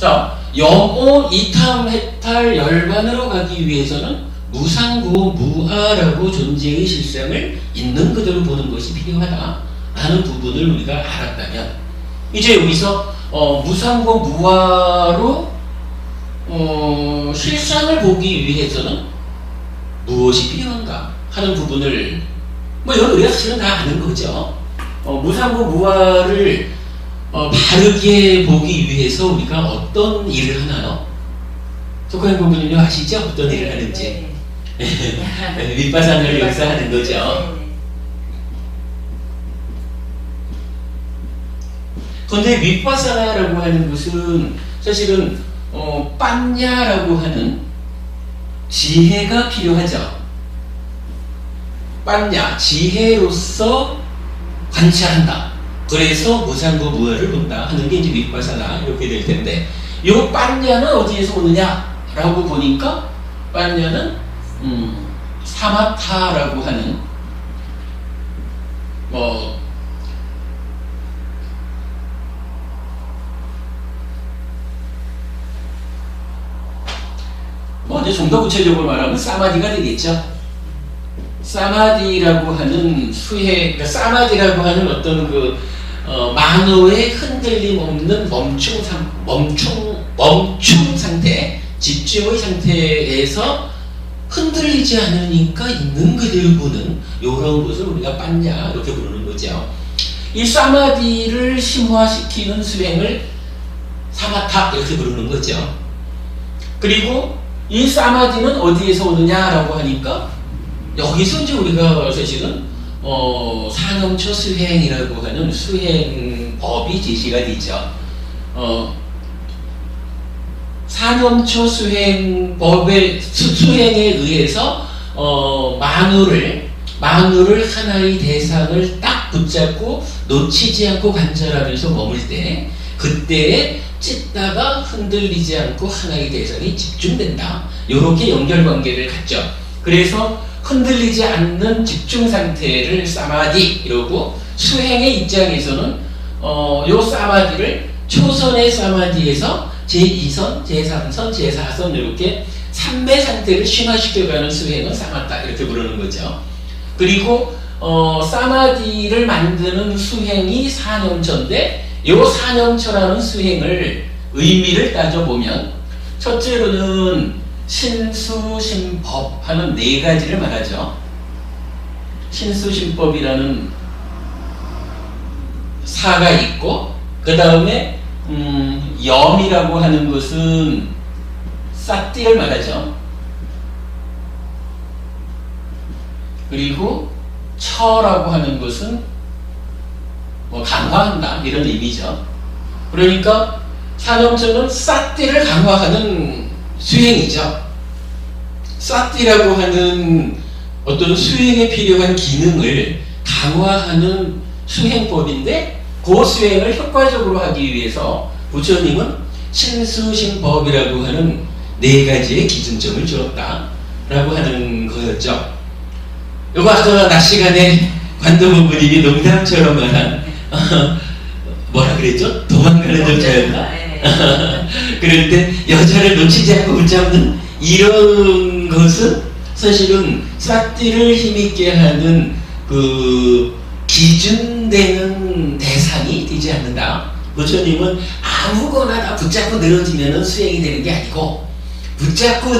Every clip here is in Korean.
자, 영오, 이탐, 해탈, 열반으로 가기 위해서는 무상구, 무아라고 존재의 실상을 있는 그대로 보는 것이 필요하다라는 부분을 우리가 알았다면, 이제 여기서 무상구, 무아로 실상을 보기 위해서는 무엇이 필요한가 하는 부분을 이건 우리가 사실은 다 아는 거죠. 무상구, 무아를 바르게 보기 위해서 우리가 어떤 일을 하나요? 조카님 부부님이 아시죠? 어떤 일을 하는지. 윗바산을 여기서 하는 거죠. 그런데 윗바사라고 하는 것은 사실은 빤냐라고 하는 지혜가 필요하죠. 빤냐, 지혜로서 관찰한다. 그래서 무상구 무아를 본다 하는 게 이제 윗바사나 이렇게 될 텐데, 이 빤냐는 어디에서 오느냐라고 보니까 빤냐는 사마타라고 하는 이제 좀 더 구체적으로 말하면 사마디가 되겠죠. 사마디라고 하는 그러니까 사마디라고 하는 어떤 만호의 흔들림 없는 멈춤 상태, 집중의 상태에서 흔들리지 않으니까 있는 그대로 보는 이런 것을 우리가 빤냐 이렇게 부르는 거죠. 이 사마디를 심화시키는 수행을 사마타 이렇게 부르는 거죠. 그리고 이 사마디는 어디에서 오느냐라고 하니까 여기서 이제 우리가 사실은 사념처 수행이라고 하는 수행법이 제시가 되죠. 사념처 수행법의 수행에 의해서 만우를 하나의 대상을 딱 붙잡고 놓치지 않고 관찰하면서 머물 때, 그때에 찢다가 흔들리지 않고 하나의 대상이 집중된다. 이렇게 연결관계를 갖죠. 그래서 흔들리지 않는 집중 상태를 사마디 이러고, 수행의 입장에서는 요 사마디를 초선의 사마디에서 제2선, 제3선, 제4선 이렇게 3배 상태를 심화시켜가는 수행은 사마타 이렇게 부르는 거죠. 그리고 사마디를 만드는 수행이 사념처인데, 요 사념처라는 수행을 의미를 따져보면 첫째로는 신수신법 하는 네 가지를 말하죠. 신수신법이라는 사가 있고, 그 다음에 염이라고 하는 것은 사띠를 말하죠. 그리고 처라고 하는 것은 강화한다 이런 의미죠. 그러니까 사념처는 사띠를 강화하는 수행이죠. 사띠라고 하는 어떤 수행에 필요한 기능을 강화하는 수행법인데, 그 수행을 효과적으로 하기 위해서 부처님은 신수신법이라고 하는 네 가지의 기준점을 주었다라고 하는 거였죠. 요거 아까 낮 시간에 관도부부님이 농담처럼 말한 뭐라 그랬죠? 도망가는 여자였나? 그럴 때 여자를 놓치지 않고 붙잡는 이런 것은 사실은 사띠를 힘있게 하는 기준되는 대상이 되지 않는다. 부처님은 아무거나 다 붙잡고 늘어지면 수행이 되는 게 아니고, 붙잡고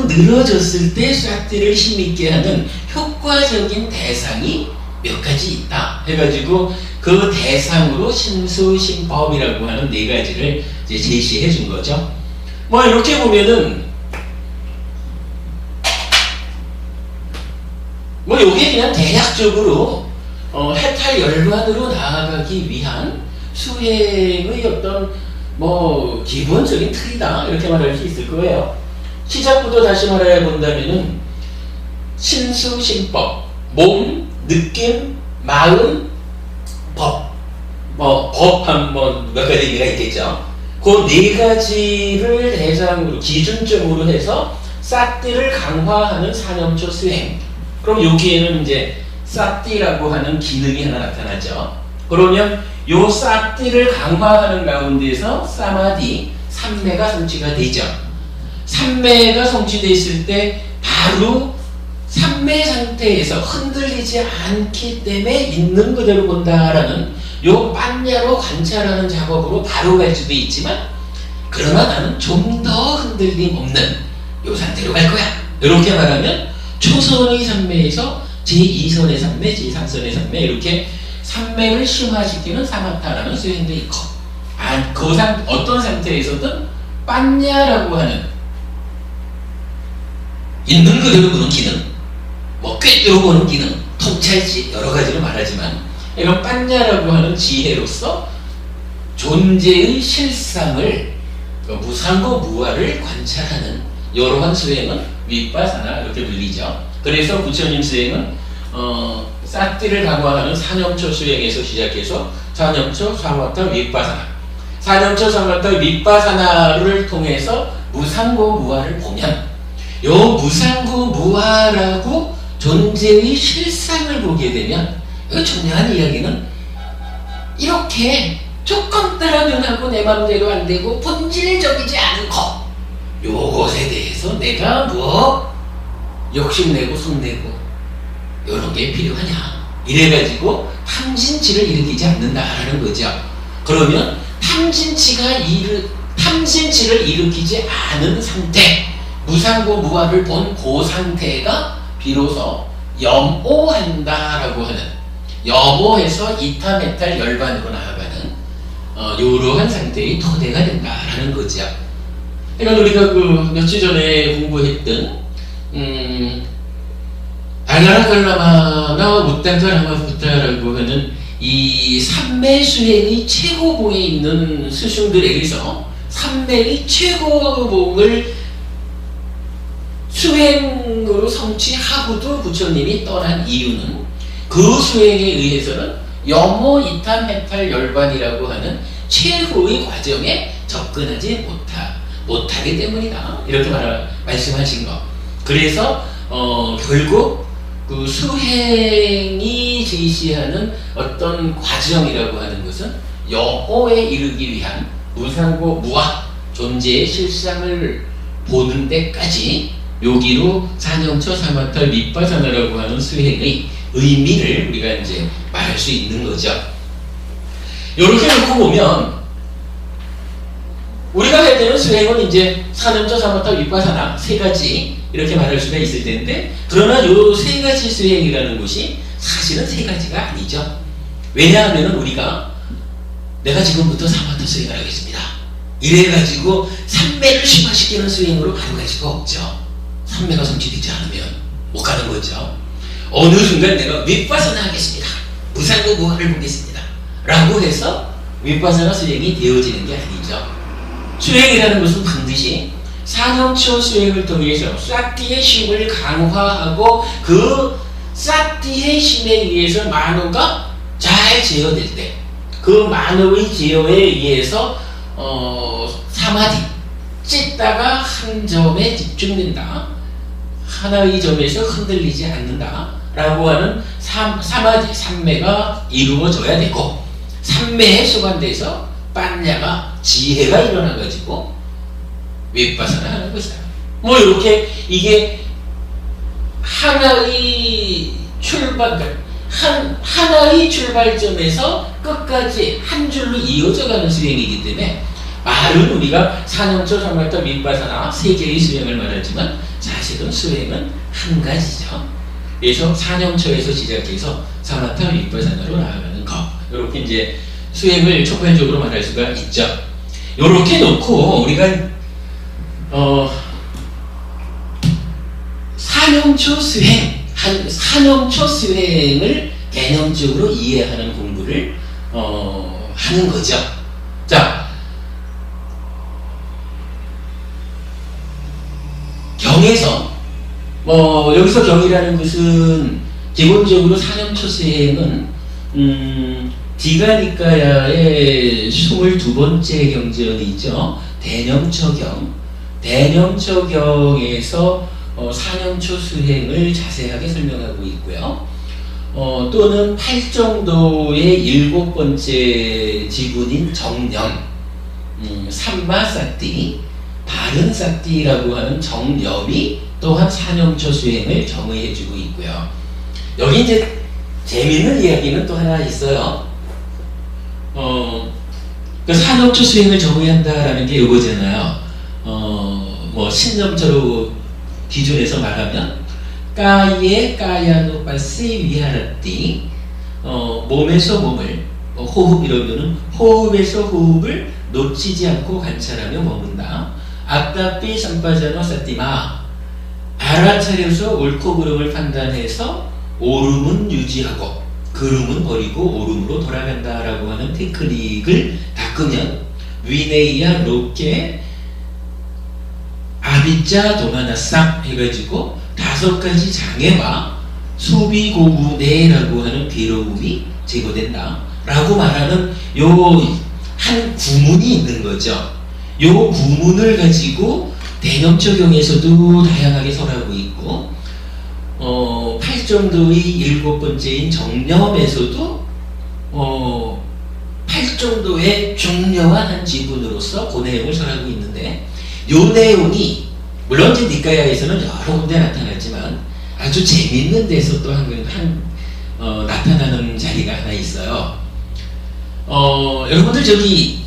늘어졌을 때 사띠를 힘있게 하는 효과적인 대상이 몇 가지 있다 해가지고, 그 대상으로 신수신법이라고 하는 네 가지를 이제 제시해 준 거죠. 이렇게 보면은 요게 그냥 대략적으로 해탈 열반으로 나아가기 위한 수행의 어떤 기본적인 틀이다 이렇게 말할 수 있을 거예요. 시작부터 다시 말해 본다면은 신수신법, 몸, 느낌, 마음, 법, 법 한 몇 가지 의미가 있겠죠. 그 네 가지를 대상으로 기준점으로 해서 사띠를 강화하는 사념처 수행. 그럼 여기에는 이제 사띠라고 하는 기능이 하나 나타나죠. 그러면 요 사띠를 강화하는 가운데서 사마디, 삼매가 성취가 되죠. 삼매가 성취됐을 때 바로 삼매 상태에서 흔들리지 않기 때문에 있는 그대로 본다라는 요般냐로 관찰하는 작업으로 바로 갈 수도 있지만, 그러나 나는 좀 더 흔들림 없는 요 상태로 갈 거야. 이렇게 말하면 초선의 삼매에서 제2선의 삼매, 제3선의 삼매, 이렇게 삼매를 심화시키는 사마타라는 수행도 있고, 어떤 상태에서든般냐라고 하는 있는 그대로 보는 기능, 뭐 꿰뚫어 보는 기능, 통찰시 여러 가지로 말하지만, 이런般냐라고 하는 지혜로서 존재의 실상을, 무상고 무아를 관찰하는 이러한 수행은 윗바사나 이렇게 불리죠. 그래서 부처님 수행은 사띠를 강화하는 사념초 수행에서 시작해서 사념초, 사마타, 윗바사나, 사념초, 사마타, 윗바사나를 통해서 무상고 무아를 보면, 요 무상고 무아라고 존재의 실상을 보게 되면, 이 중요한 이야기는 이렇게 조금 따라 변하고 내 마음대로 안 되고 본질적이지 않은 것, 요것에 대해서 내가 뭐 욕심내고 손내고 이런 게 필요하냐, 이래가지고 탐진치를 일으키지 않는다라는 거죠. 그러면 탐진치를 일으키지 않은 상태, 무상고 무아를 본 그 상태가 비로소 염오한다라고 하는, 염오해서 이타메탈 열반으로 나아가는 이러한 상태의 토대가 된다라는 거죠. 그러니까 우리가 그 며칠 전에 공부했던 알라라칼라마나 무땅카라마부타라고 하는 이 삼매 수행의 최고봉에 있는 스승들에게서 삼매의 최고봉을 수행으로 성취하고도 부처님이 떠난 이유는, 그 수행에 의해서는 염오 이탄 메탈 열반이라고 하는 최후의 과정에 접근하지 못하기 때문이다, 이렇게 말씀하신 것. 그래서 결국 그 수행이 제시하는 어떤 과정이라고 하는 것은 염오에 이르기 위한 무상고 무아, 존재의 실상을 보는 데까지 여기로 사념초, 사마타, 윗바사나라고 하는 수행의 의미를 우리가 이제 말할 수 있는 거죠. 이렇게 놓고 보면 우리가 해야 되는 수행은 이제 사념초, 사마타, 윗바사나 세 가지 이렇게 말할 수가 있을 텐데, 그러나 요 세 가지 수행이라는 것이 사실은 세 가지가 아니죠. 왜냐하면 우리가 내가 지금부터 사마타 수행을 하겠습니다, 이래가지고 삼매를 심화시키는 수행으로 바로 갈 수가 없죠. 삼매가 성취되지 않으면 못 가는 거죠. 어느 순간 내가 윗바사나 하겠습니다, 무상고 무아를 보겠습니다 라고 해서 윗바사나 수행이 되어지는 게 아니죠. 수행이라는 것은 반드시 사념초 수행을 통해서 사띠의 힘을 강화하고, 그 사띠의 힘에 의해서 만호가 잘 제어될 때, 그 만호의 제어에 의해서 사마디, 찢다가 한 점에 집중된다, 하나의 점에서 흔들리지 않는다 라고 하는 사마디, 삼매가 이루어져야 되고, 삼매에 수반돼서般냐가 지혜가 일어나가지고 윗바사나 하는 것이다. 뭐 이렇게 이게 하나의 하나의 출발점에서 끝까지 한 줄로 이어져가는 수행이기 때문에, 말은 우리가 사념초, 사마타, 윗바사나 세 개의 수행을 말하지만 사실은 수행은 한 가지죠. 그래서 사념초에서 시작해서 사마타, 윗바사나로 나아가는 것, 이렇게 이제 수행을 촉발적으로 말할 수가 있죠. 이렇게 놓고 우리가 사념초 수행을 개념적으로 이해하는 공부를 하는 거죠. 자, 경에서 여기서 경이라는 것은 기본적으로 사념초 수행은 디가니까야의 22번째 경전이죠. 대념처경. 대념처경에서 사념초 수행을 자세하게 설명하고 있고요. 또는 팔정도의 일곱 번째 지분인 정념, 삼마사띠, 바른사띠라고 하는 정념이 또한 사념초 수행을 정의해주고 있고요. 여기 이제 재밌는 이야기는 또 하나 있어요. 그 사념초 수행을 정의한다라는 게 이거잖아요. 뭐 신념처로 기준에서 말하면 까예 까야노빠시 위하라띠, 몸에서 몸을, 호흡 이러면은 호흡에서 호흡을 놓치지 않고 관찰하며 머문다. 아따삐 삼바자노 사띠마, 알아차려서 옳고 그름을 판단해서 옳음은 유지하고 그름은 버리고 옳음으로 돌아간다라고 하는 테크닉을 닦으면 위네이야 롭게 아비자 도마나싹 해가지고 5가지 장애와 수비고구내라고 하는 괴로움이 제거된다 라고 말하는 요 한 구문이 있는 거죠. 요 구문을 가지고 대념적용에서도 다양하게 설하고 있고, 팔정도의 일곱 번째인 정념에서도 8정도의 중요한 한 지분으로서 그 내용을 설하고 있는데, 요 내용이 물론 이제 니까야에서는 여러 군데 나타났지만 아주 재밌는 데서 또 나타나는 자리가 하나 있어요. 여러분들 저기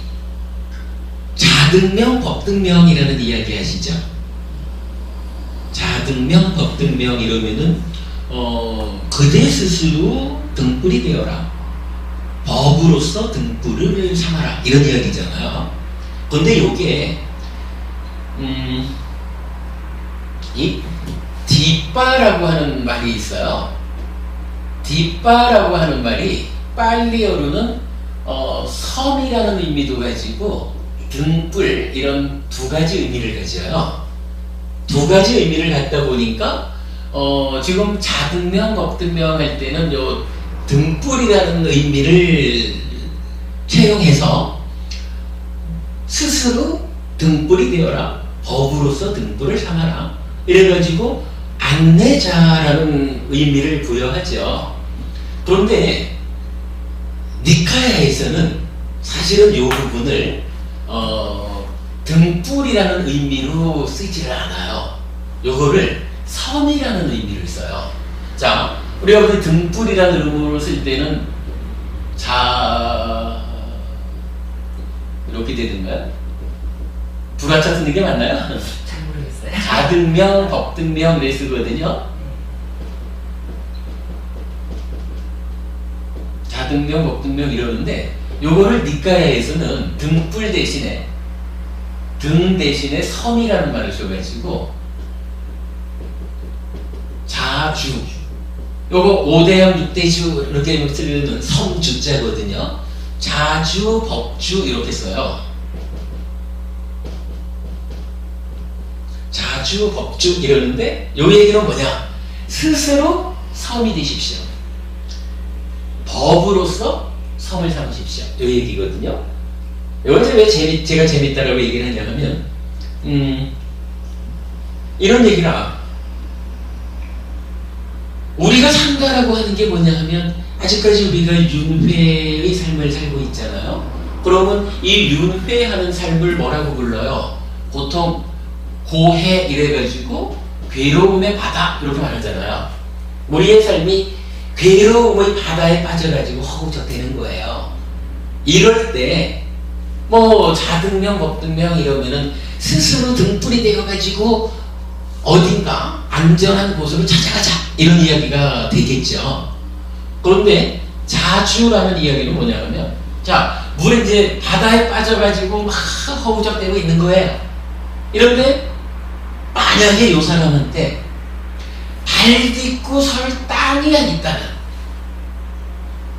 자등명 법등명이라는 이야기 아시죠? 자등명 법등명 이러면은 그대 스스로 등불이 되어라, 법으로서 등불을 삼아라, 이런 이야기잖아요. 근데 요게 이 뒷바라고 하는 말이 있어요. 뒷바라고 하는 말이 빨리어로는 섬이라는 의미도 가지고 등불, 이런 2가지 의미를 가져요. 2가지 의미를 갖다 보니까 지금 자등명, 법등명 할 때는 요 등불이라는 의미를 채용해서 스스로 등불이 되어라, 법으로서 등불을 삼아라, 이래가지고 안내자라는 의미를 부여하죠. 그런데 니카야에서는 사실은 이 부분을 등불이라는 의미로 쓰지를 않아요. 요거를 섬이라는 의미를 써요. 자, 우리가 그 등불이라는 의미로 쓸 때는 이렇게 되는가요? 불화차 쓰는 게 맞나요? 잘 모르겠어요. 자등명, 법등명 이렇게 쓰거든요. 자등명, 법등명 이러는데 요거를 니까야에서는 등불 대신에 등 대신에 섬이라는 말을 써가지고 자주, 요거 5대양 6대주 이렇게 쓰려면 섬주자거든요. 자주, 법주 이렇게 써요. 자주, 법주 이러는데 요 얘기는 뭐냐? 스스로 섬이 되십시오. 법으로서 섬을 삼으십시오. 요 얘기거든요. 요건 왜 제가 재밌다라고 얘기를 하냐면, 이런 얘기라, 우리가 산다라고 하는 게 뭐냐 하면, 아직까지 우리가 윤회의 삶을 살고 있잖아요. 그러면 이 윤회하는 삶을 뭐라고 불러요? 보통 고해 이래가지고 괴로움의 바다 이렇게 말하잖아요. 우리의 삶이 괴로움의 바다에 빠져가지고 허우적대는 거예요. 이럴 때 뭐 자등명, 법등명 이러면은 스스로 등불이 되어가지고 어딘가 안전한 곳으로 찾아가자, 이런 이야기가 되겠죠. 그런데 자주라는 이야기는 뭐냐면, 자, 물에 이제 바다에 빠져가지고 막 허우적대고 있는 거예요. 이런데 만약에 요 사람한테 발 딛고 설 땅이 있다면,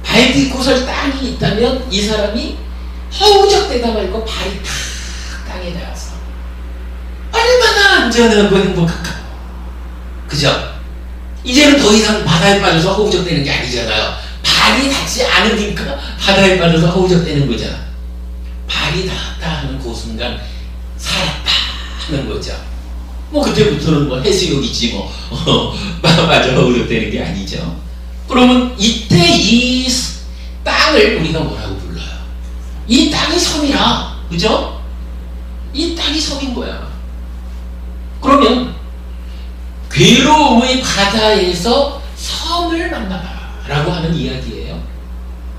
발 딛고 설 땅이 있다면 이 사람이 허우적대다 말고 발이 탁 땅에 닿아서 얼마나 안전하고 행복할까. 그죠? 이제는 더 이상 바다에 빠져서 허우적대는 게 아니잖아요. 발이 닿지 않으니까 바다에 빠져서 허우적대는 거잖아. 발이 닿았다 하는 그 순간 살았다 하는 거죠. 뭐 그때부터는 뭐 해수욕이지 뭐 맞아 허우적대는 게 아니죠. 그러면 이때 이 땅을 우리가 뭐라고 불러요? 이 땅이 섬이라. 그죠? 이 땅이 섬인 거야. 그러면 괴로움의 바다에서 섬을 만나라 라고 하는 이야기예요.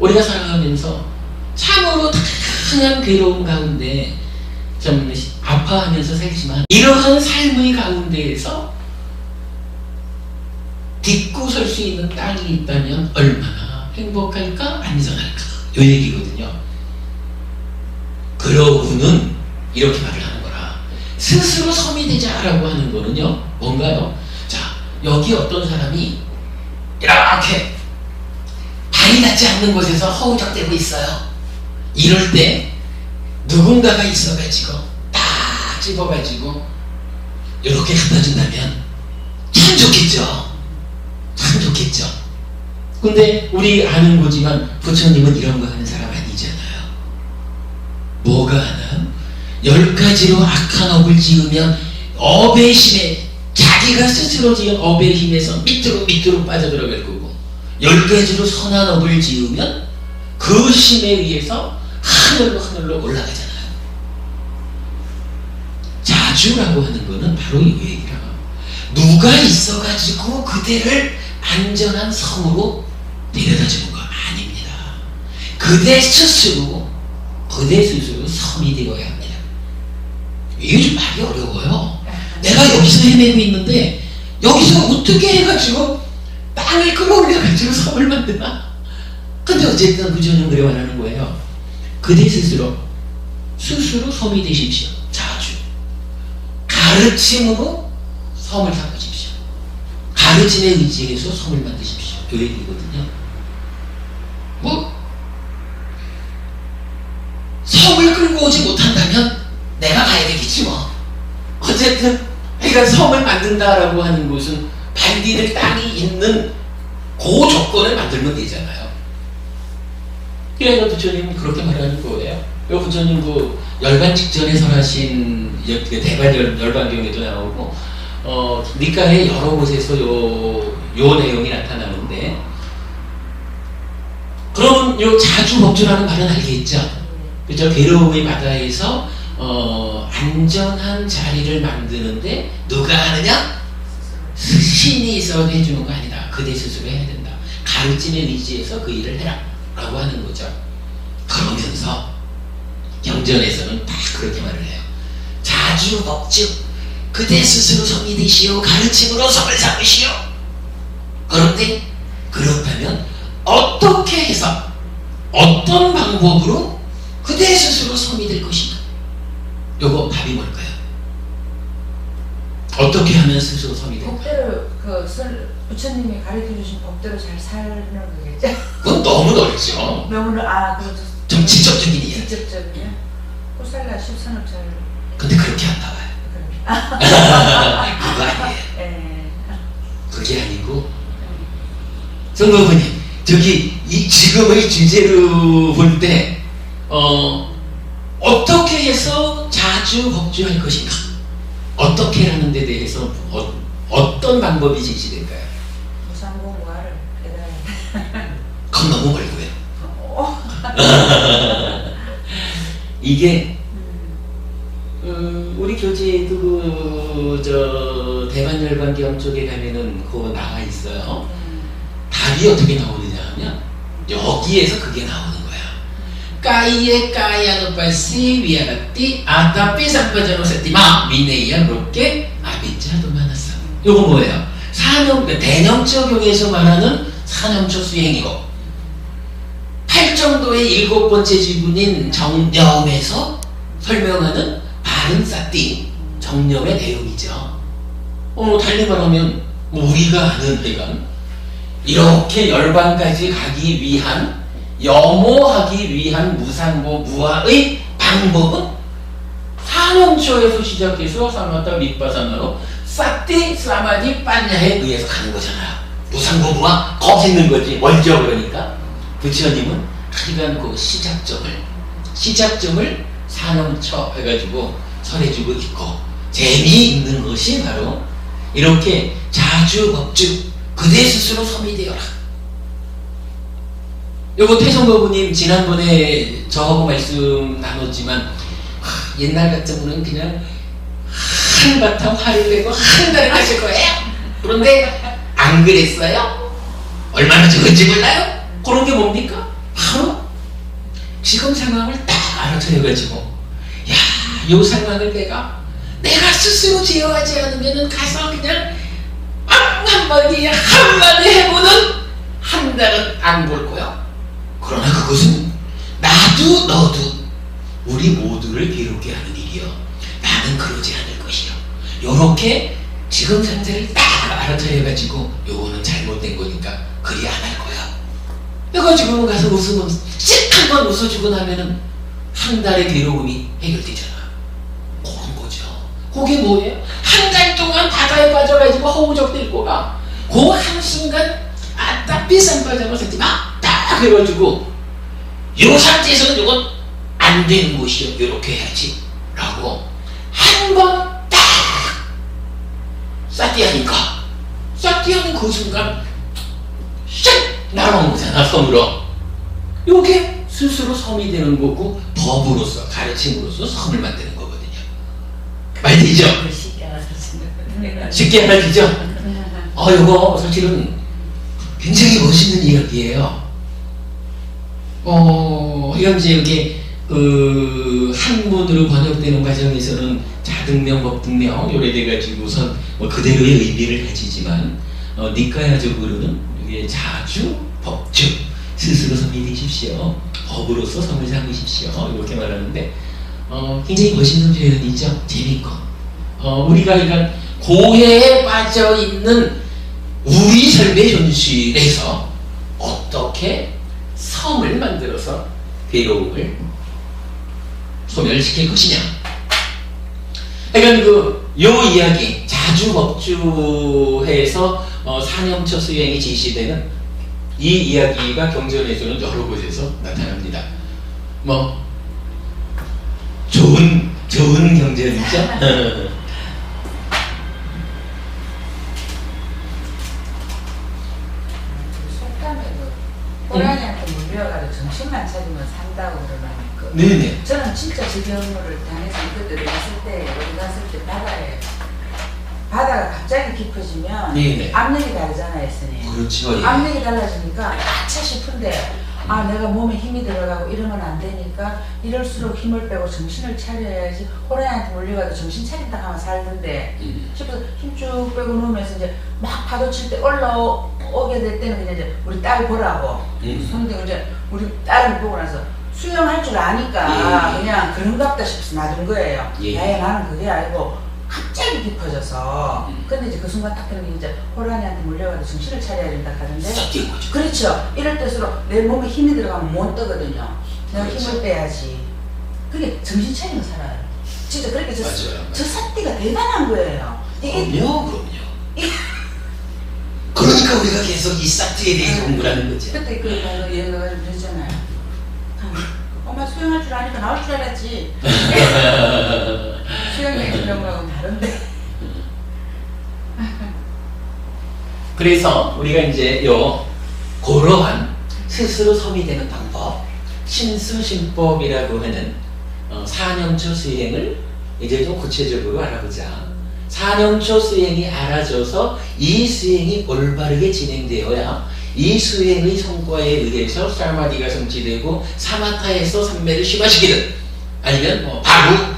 우리가 살아가면서 참으로 다양한 괴로움 가운데 좀 아파하면서 살지만 이러한 삶의 가운데에서 딛고 설 수 있는 땅이 있다면 얼마나 행복할까, 안전할까, 이 얘기거든요. 그러고는 이렇게 말을 하는 거라. 스스로 섬이 되자라고 하는 거는요, 뭔가요? 자, 여기 어떤 사람이 이렇게 발이 닿지 않는 곳에서 허우적대고 있어요. 이럴 때 누군가가 있어가지고 딱 집어가지고 이렇게 갖다 준다면 참 좋겠죠. 참 좋겠죠. 근데 우리 아는 거지만 부처님은 이런 거 하는 사람 아니잖아요. 뭐가 하나? 10가지로 악한 업을 지으면 업의 힘에, 자기가 스스로 지은 업의 힘에서 밑으로 빠져들어갈 거고, 10가지로 선한 업을 지으면 그 힘에 의해서 하늘로 올라가잖아요. 자주라고 하는 거는 바로 이 얘기라. 누가 있어가지고 그대를 안전한 섬으로 데려다 주는 거 아닙니다. 그대 스스로 섬이 되어야 합니다. 이게 좀 말이 어려워요. 내가 여기서 헤매고 있는데 여기서 어떻게 해가지고 땅을 끌어올려가지고 섬을 만드나? 근데 어쨌든 부처는 그래 말하는 거예요. 그대 스스로 섬이 되십시오. 자주 가르침으로 섬을 삼으십시오. 가르침에 의지해서 섬을 만드십시오. 그 얘기거든요. 뭐 섬을 끌고 오지 못한다면 내가 가야 되겠지 뭐. 어쨌든 그러니까 섬을 만든다라고 하는 것은 발 디딜 땅이 있는 그 조건을 만들면 되잖아요. 그래서 부처님은 그렇게 말하는 거예요. 요 부처님 그 열반 직전에 설하신 대반 열반경에도 나오고 니카의 여러 곳에서 요 내용이 나타나는데, 그러면 요 자주법주라는 말은 알겠죠? 그죠? 괴로움의 바다에서 안전한 자리를 만드는데 누가 하느냐? 신이 있어도 해주는 거 아니다. 그대 스스로 해야 된다. 가르침에 의지해서 그 일을 해라 라고 하는 거죠. 그러면서 경전에서는 다 그렇게 말을 해요. 자주법주, 그대 스스로 섬이 되시오. 가르침으로 섬을 삼으시오. 그런데 그렇다면 어떻게 해서, 어떤 방법으로 그대 스스로 섬이 될 것인가? 요거 답이 뭘까요? 어떻게 하면 스스로 섬이 될까요? 법대로 부처님이 가르쳐 주신 법대로 잘 살는 거겠죠? 그건 너무 넓죠. 너무 그렇죠. 좀 직접적인 이야기. 직접적이요? 호살라 십선업잘. 근데 그렇게 안 나와요. 그거 아니에요. 네. 그게 아니고, 성도분님, 저기 이 지금의 주제로 볼 때 어떻게 해서 자주 법주할 것인가? 어떻게 하는 데 대해서 어떤 방법이 제시될까요? 무상공부화를 해야. 그건 너무 멀고요. 이게 우리 교재에도 대반열반경 쪽에 가면은 그거 나와 있어요. 답이 어떻게 나오느냐 하면 여기에서 그게 나오는 거야. 까이에 까이아노빠시 위아라띠 아따삐 삼바자노 세티마 미네이야 롭게 아비자도 많았어. 요거 뭐예요? 대념적용에서 말하는 사념처 수행이고, 8정도의 7번째 지분인 정념에서 설명하는 바른 사띠 정념의 내용이죠. 달리 말하면 우리가 아는 회관, 이렇게 열반까지 가기 위한, 염호하기 위한 무상고 무아의 방법은 사념초에서 시작해서 사마타 밑바사나로 사띠 사마디 빠냐에 의해서 가는 거잖아요. 무상고 무아 거짓는 거지. 멀죠. 그러니까 부처님은 하여간 그 시작점을 사념처 해가지고 설해주고 있고, 재미있는 것이 바로 이렇게 자주법주, 그대 스스로 섬이 되어라 요거 태성거부님 지난번에 저하고 말씀 나눴지만 옛날 같으면 그냥 한바탕 화를 내고 한 달을 하실 거예요. 그런데 안 그랬어요? 얼마나 적은지 몰라요? 그런 게 뭡니까? 바로 지금 상황을 딱 알아차려가지고 요 상황을 내가 스스로 제어하지 않으면은 가서 그냥 한마디 해보는 한 달은 안 볼 거야. 그러나 그것은 나도 너도 우리 모두를 괴롭게 하는 일이요. 나는 그러지 않을 것이요. 요렇게 지금 상태를 딱 알아차려가지고 요거는 잘못된 거니까 그리 안 할 거야. 그래가지고는 가서 웃으면 씩 한번 웃어주고 나면은 한 달의 괴로움이 해결되잖아. 그런 거죠. 그게 뭐예요? 한 달 동안 바다에 빠져가지고 허우적댈 거가 그 한순간 아따 비싼 바닥을 샀지 딱 해가지고 요 상태에서는 이건 안 되는 것이요. 요렇게 해야지 라고 한 번 딱 싹디하니까 싹디하는 그 순간 샥 날아온 거잖아. 섬으로. 요게 스스로 섬이 되는 거고 법으로서 가르침으로서 섬을 만드는 거거든요. 말되죠? 쉽게 알아지죠? 요거 사실은 굉장히 멋있는 이야기예요. 현재 여기 한문으로 번역되는 과정에서는 자등명, 법등명 요래돼가지고선 그대로의 의미를 가지지만 니까야적으로는 이게 자주, 법주 스스로 섬이 되십시오. 법으로서 섬을 삼으십시오. 이렇게 말하는데 굉장히 멋있는 표현이죠. 재밌고 우리가 그러니까 고해에 빠져있는 우리 삶의 현실에서 어떻게 섬을 만들어서 괴로움을 소멸시킬 것이냐. 그러니까 요 이야기 자주법주해서 사념처 수행이 제시되는 이 이야기가 경전에서는 여러 곳에서 나타납니다. 좋은 경전이죠. 호랑이한테 물려가지고 정신만 차리면 산다고 그러니까. 네네. 저는 진짜 그 경우를 당해서 그때 갔을 때 어디 갔을 때 바다가 갑자기 깊어지면 네네. 압력이 다르잖아요, 스님. 그렇죠. 예. 압력이 달라지니까 아차 싶은데 내가 몸에 힘이 들어가고 이러면 안 되니까 이럴수록 힘을 빼고 정신을 차려야지. 호랑이한테 몰려가도 정신 차린다 하면 살던데 싶어서 힘 쭉 빼고 누우면서 이제 막 파도 칠 때 올라오게 될 때는 그냥 이제 우리 딸 보라고 손대고 이제 우리 딸을 보고 나서 수영할 줄 아니까 그냥 그런갑다 싶어서 놔둔 거예요. 나는 그게 아니고 갑자기 깊어져서 근데 이제 그 순간 딱 되는 게 이제 호랑이한테 몰려가도 정신을 차려야 된다 하는데 그렇죠. 이럴 때일수록 내 몸에 힘이 들어가면 못 뜨거든요. 내가 그렇죠. 힘을 빼야지. 그게 정신 차리고 살아요. 진짜 그렇게 저 사띠가 대단한 거예요. 그럼요. 그러니까 우리가 계속 이 사티에 대해서 공부를 하는 거지. 그때 그 여행 가가지고 그랬잖아요. 엄마 수영할 줄 아니까 나올 줄 알았지. 수영이 그런 거하고는 다른데. 그래서 우리가 이제 그러한 스스로 섬이 되는 방법, 신수신법이라고 하는 사념처 수행을 이제 좀 구체적으로 알아보자. 사념처 수행이 알아져서 이 수행이 올바르게 진행되어야 이 수행의 성과에 의해서 사마디가 성취되고 사마타에서 삼매를 심화시키든 아니면 바로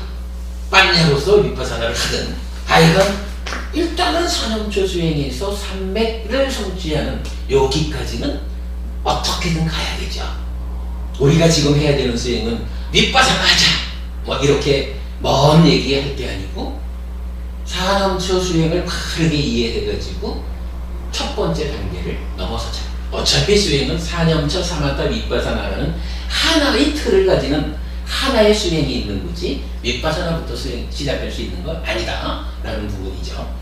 빠냐로서 위파사나를 하든 하여간 일단은 사념처 수행에서 삼매를 성취하는 여기까지는 어떻게든 가야 되죠. 우리가 지금 해야 되는 수행은 위파사나 하자 이렇게 먼 얘기할 게 아니고 사념처 수행을 바르게 이해해가지고 첫 번째 단계를 넘어서자. 어차피 수행은 사념처, 사마타, 위파사나라는 하나의 틀을 가지는 하나의 수행이 있는 거지 윗바사나부터 수행 시작할 수 있는 건 아니다 라는 부분이죠.